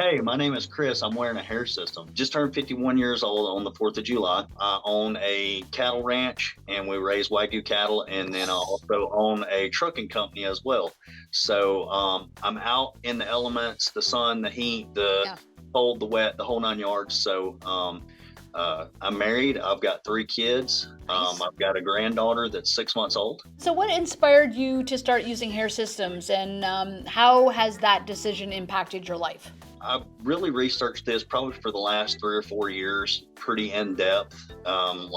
Hey, my name is Chris. I'm wearing a hair system. Just turned 51 years old on the 4th of July. I own a cattle ranch and we raise Wagyu cattle. And then I also own a trucking company as well. So I'm out in the elements, the sun, the heat, the Yeah, cold, the wet, the whole nine yards. So I'm married. I've got three kids. nice. I've got a granddaughter that's 6 months old. So, what inspired you to start using hair systems, and how has that decision impacted your life? I've really researched this probably for the last 3 or 4 years, pretty in depth. Um,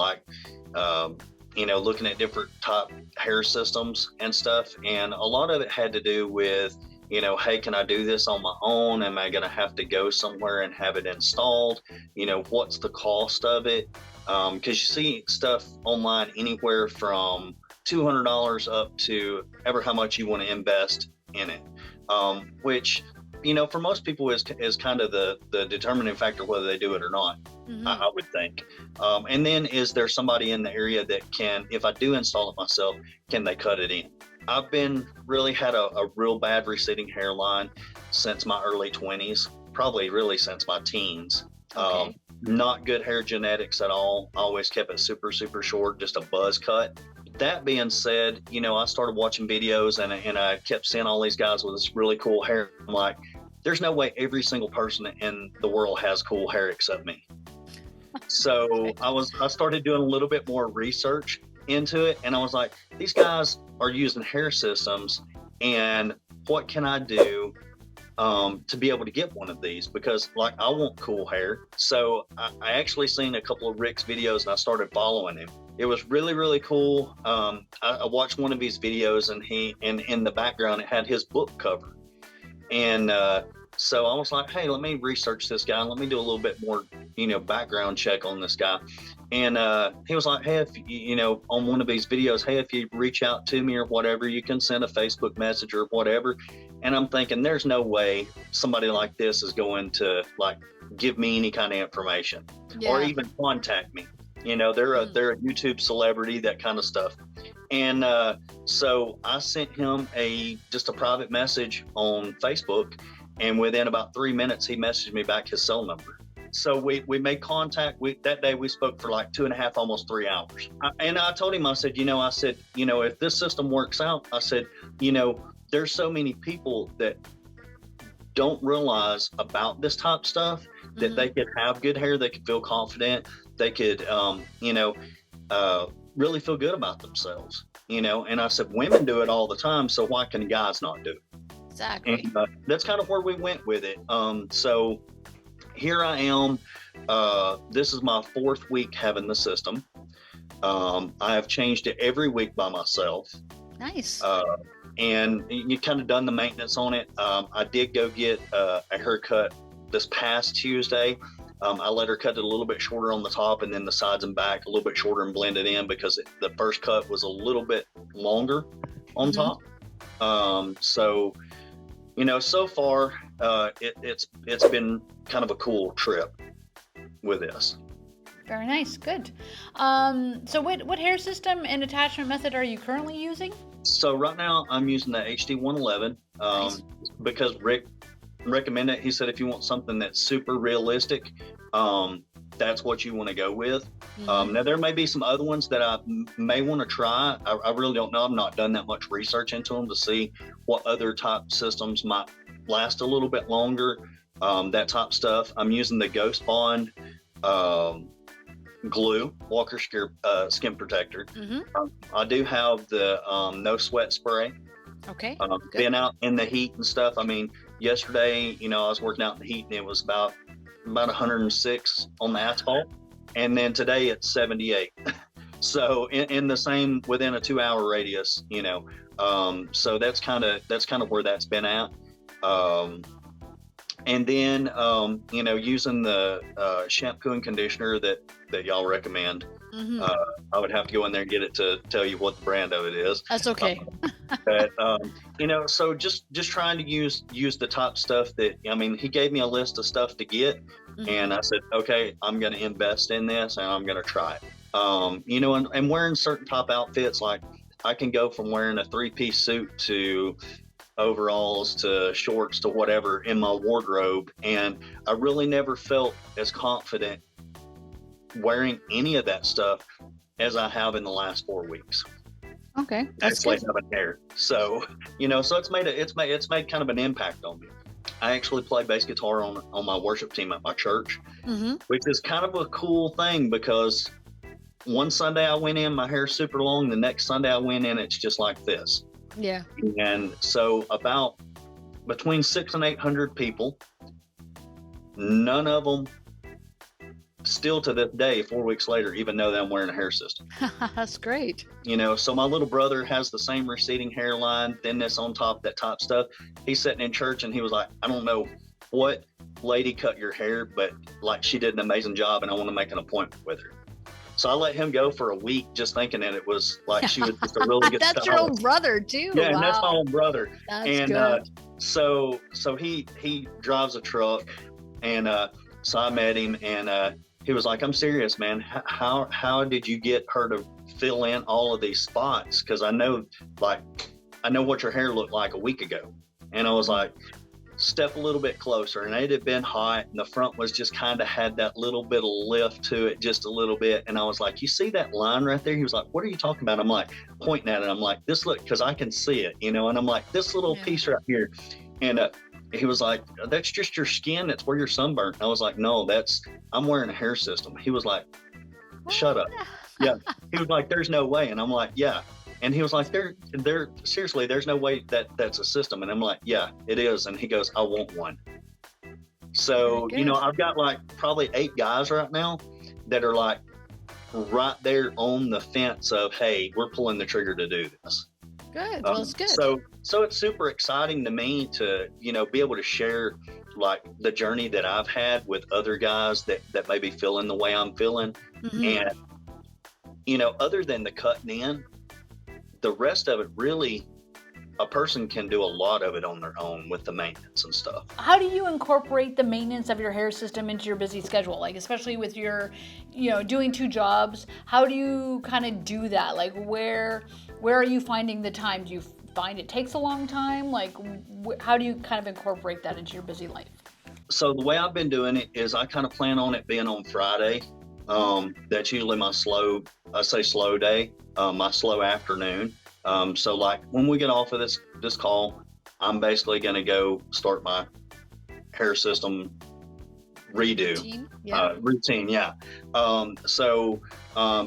looking at different top hair systems and stuff. And a lot of it had to do with, hey, can I do this on my own? Am I going to have to go somewhere and have it installed? What's the cost of it? Because you see stuff online anywhere from $200 up to ever how much you want to invest in it, which for most people is kind of the determining factor whether they do it or not. Hmm. I would think. And then is there somebody in the area that can, if I do install it myself, can they cut it in? I've been really had a real bad receding hairline since my early 20s, probably really since my teens. Um, Okay. Not good hair genetics at all. I always kept it super, super short, just a buzz cut. That being said, I started watching videos and I kept seeing all these guys with this really cool hair. I'm like, there's no way every single person in the world has cool hair except me. So Okay. I started doing a little bit more research into it, and I was like, these guys are using hair systems, and what can I do to be able to get one of these? Because like I want cool hair. So I actually seen a couple of Rick's videos, and I started following him. It was really really cool. I watched one of his videos, and in the background it had his book cover, and so I was like, hey, let me research this guy. Let me do a little bit more, background check on this guy. And he was like, hey, if on one of these videos, hey, if you reach out to me or whatever, you can send a Facebook message or whatever. And I'm thinking, there's no way somebody like this is going to like give me any kind of information or Yeah. even contact me. They're a Mm. they're a YouTube celebrity, that kind of stuff. And so I sent him just a private message on Facebook, and within about 3 minutes, he messaged me back his cell number. So we made contact. That day we spoke for like 2.5, almost 3 hours. And I told him, if this system works out, I said, there's so many people that don't realize about this type stuff that Hmm. they could have good hair, they could feel confident, they could, really feel good about themselves. And I said, women do it all the time, so why can guys not do it? Exactly. And that's kind of where we went with it. So here I am. This is my fourth week having the system. I have changed it every week by myself. Nice. Uh, and you kind of done the maintenance on it. I did go get a haircut this past Tuesday. I let her cut it a little bit shorter on the top and then the sides and back a little bit shorter and blend it in because the first cut was a little bit longer on Hmm. top. So so far it's been kind of a cool trip with this. Very nice. Good. So, what hair system and attachment method are you currently using? So right now I'm using the HD 111 Nice. because Rick recommended it. He said if you want something that's super realistic, that's what you want to go with. Hmm. Now there may be some other ones that I may want to try. I really don't know. I've not done that much research into them to see what other type systems might last a little bit longer. That type stuff. I'm using the Ghost Bond um, glue, Walker skin protector. Hmm. I do have the no sweat spray. Okay. Good. Been out in the heat and stuff. I mean, yesterday, I was working out in the heat and it was about 106 on the asphalt, and then today it's 78. So in the same within a 2 hour radius, so that's kind of where that's been at. Um, and then using the shampoo and conditioner that y'all recommend. Hmm. uh, I would have to go in there and get it to tell you what the brand of it is. That's uh, okay. but so just trying to use the top stuff that, I mean, he gave me a list of stuff to get, Hmm. and I said, okay, I'm going to invest in this and I'm going to try it. And wearing certain top outfits, like I can go from wearing a three-piece suit to overalls to shorts to whatever in my wardrobe. And I really never felt as confident wearing any of that stuff as I have in the last 4 weeks. Okay, that's Actually good. having hair. So, so it's made kind of an impact on me. I actually play bass guitar on my worship team at my church, Mm-hmm. which is kind of a cool thing because one Sunday I went in, my hair's super long. The next Sunday I went in, it's just like this. Yeah. And so about between 600 and 800 people, none of them still to this day, 4 weeks later, even know that I'm wearing a hair system. That's great. So my little brother has the same receding hairline, thinness on top, that top stuff. He's sitting in church and he was like, I don't know what lady cut your hair, but like she did an amazing job and I want to make an appointment with her. So I let him go for a week just thinking that it was like she was just a really good That's stylist. your own brother too. Yeah, Wow. and that's my own brother. That's And good. so he drives a truck, and so I met him, and he was like, "I'm serious, man. How did you get her to fill in all of these spots? Because I know what your hair looked like a week ago." And I was like, "Step a little bit closer." And it had been hot, and the front was just kind of had that little bit of lift to it, just a little bit. And I was like, "You see that line right there?" He was like, "What are you talking about?" I'm like, pointing at it. I'm like, "This look," because I can see it, And I'm like, "This little Yeah. piece right here." And he was like, "That's just your skin. That's where you're sunburned." And I was like, "No, I'm wearing a hair system." He was like, "Shut up." Yeah. He was like, "There's no way." And I'm like, "Yeah." And he was like, there seriously, there's no way that's a system." And I'm like, "Yeah, it is." And he goes, "I want one." So, Very good. I've got like probably 8 guys right now that are like right there on the fence of, hey, we're pulling the trigger to do this. Good. Well, it's good. So it's super exciting to me to, be able to share like the journey that I've had with other guys that maybe feeling the way I'm feeling. Mhm. And, other than the cutting in, the rest of it really, a person can do a lot of it on their own with the maintenance and stuff. How do you incorporate the maintenance of your hair system into your busy schedule? Like, especially with your, doing 2 jobs, how do you kind of do that? Like, where are you finding the time? Do you find it takes a long time? Like, how do you kind of incorporate that into your busy life? So the way I've been doing it is I kind of plan on it being on Friday. That's usually my slow day, my slow afternoon. So like when we get off of this call, I'm basically going to go start my hair system redo routine. Yeah. So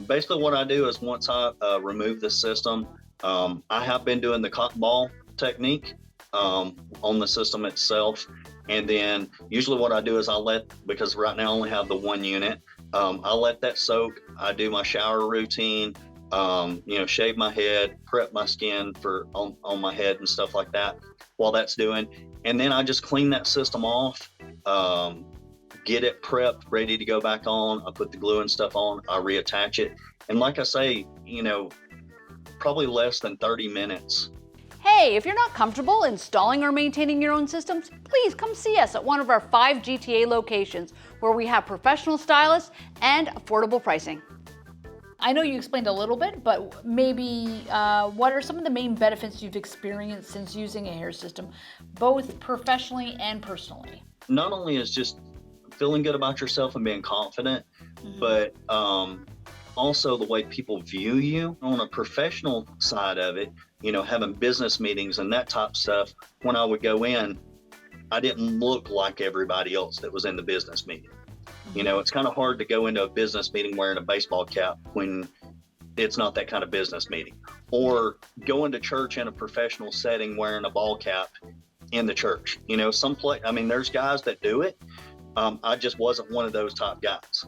basically what I do is once I remove the system, I have been doing the cotton ball technique on the system itself. And then usually what I do is because right now I only have the 1 unit, I let that soak. I do my shower routine, shave my head, prep my skin on my head and stuff like that while that's doing. And then I just clean that system off, get it prepped, ready to go back on. I put the glue and stuff on, I reattach it. And like I say, probably less than 30 minutes. Hey, if you're not comfortable installing or maintaining your own systems, please come see us at one of our 5 GTA locations where we have professional stylists and affordable pricing. I know you explained a little bit, but maybe what are some of the main benefits you've experienced since using a hair system, both professionally and personally? Not only is just feeling good about yourself and being confident, but also the way people view you on a professional side of it, having business meetings and that type of stuff. When I would go in, I didn't look like everybody else that was in the business meeting. It's kind of hard to go into a business meeting wearing a baseball cap when it's not that kind of business meeting, or going to church in a professional setting wearing a ball cap in the church. There's guys that do it. I just wasn't one of those top guys.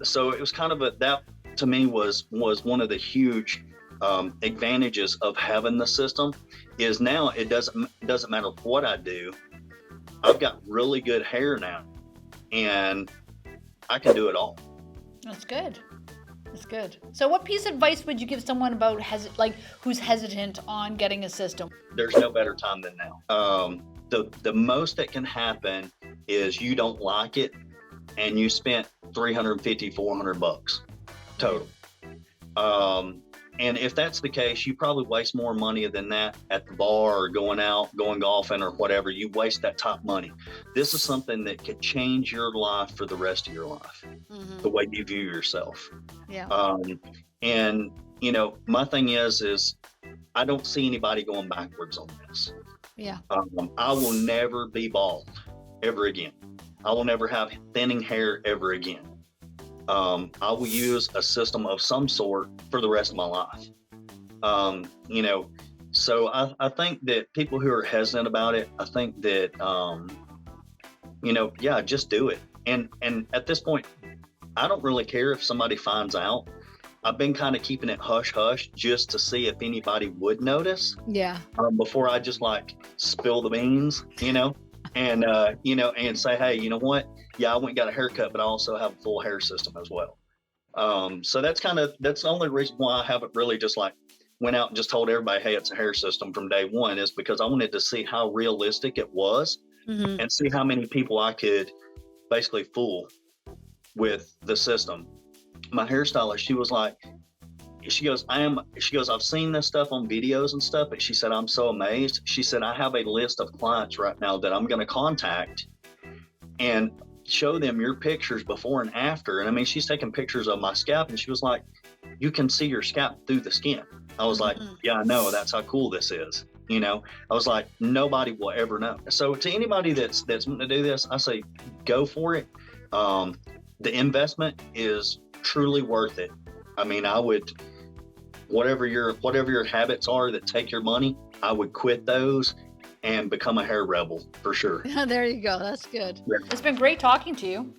So it was kind of that to me was one of the huge advantages of having the system is now it doesn't matter what I do. I've got really good hair now and I can do it all. That's good. That's good. So what piece of advice would you give someone about who's hesitant on getting a system? There's no better time than now. The most that can happen is you don't like it and you spent $350, $400 total. And if that's the case, you probably waste more money than that at the bar or going out, going golfing or whatever. You waste that top money. This is something that could change your life for the rest of your life, the way you view yourself. Yeah. And, you know, my thing is I don't see anybody going backwards on this. Yeah. I will never be bald ever again. I will never have thinning hair ever again. I will use a system of some sort for the rest of my life. You know, so I think that people who are hesitant about it, I think that, you know, yeah, just do it. And at this point, I don't really care if somebody finds out. I've been kind of keeping it hush hush just to see if anybody would notice. Yeah. Before I just like spill the beans, you know, and, you know, and say, hey, you know what? Yeah, I went and got a haircut, but I also have a full hair system as well. So that's the only reason why I haven't really just like went out and just told everybody, hey, it's a hair system from day one, is because I wanted to see how realistic it was and see how many people I could basically fool with the system. My hairstylist, she was like, she goes, I've seen this stuff on videos and stuff, but she said, I'm so amazed. She said, I have a list of clients right now that I'm going to contact and show them your pictures before and after. And I mean, she's taking pictures of my scalp and she was like, you can see your scalp through the skin. I was like, yeah, I know. That's how cool this is. You know, I was like, nobody will ever know. So to anybody that's wanting to do this, I say, go for it. The investment is truly worth it. I mean, I would, whatever your habits are that take your money, I would quit those and become a hair rebel for sure. There you go. That's good. Yeah. It's been great talking to you.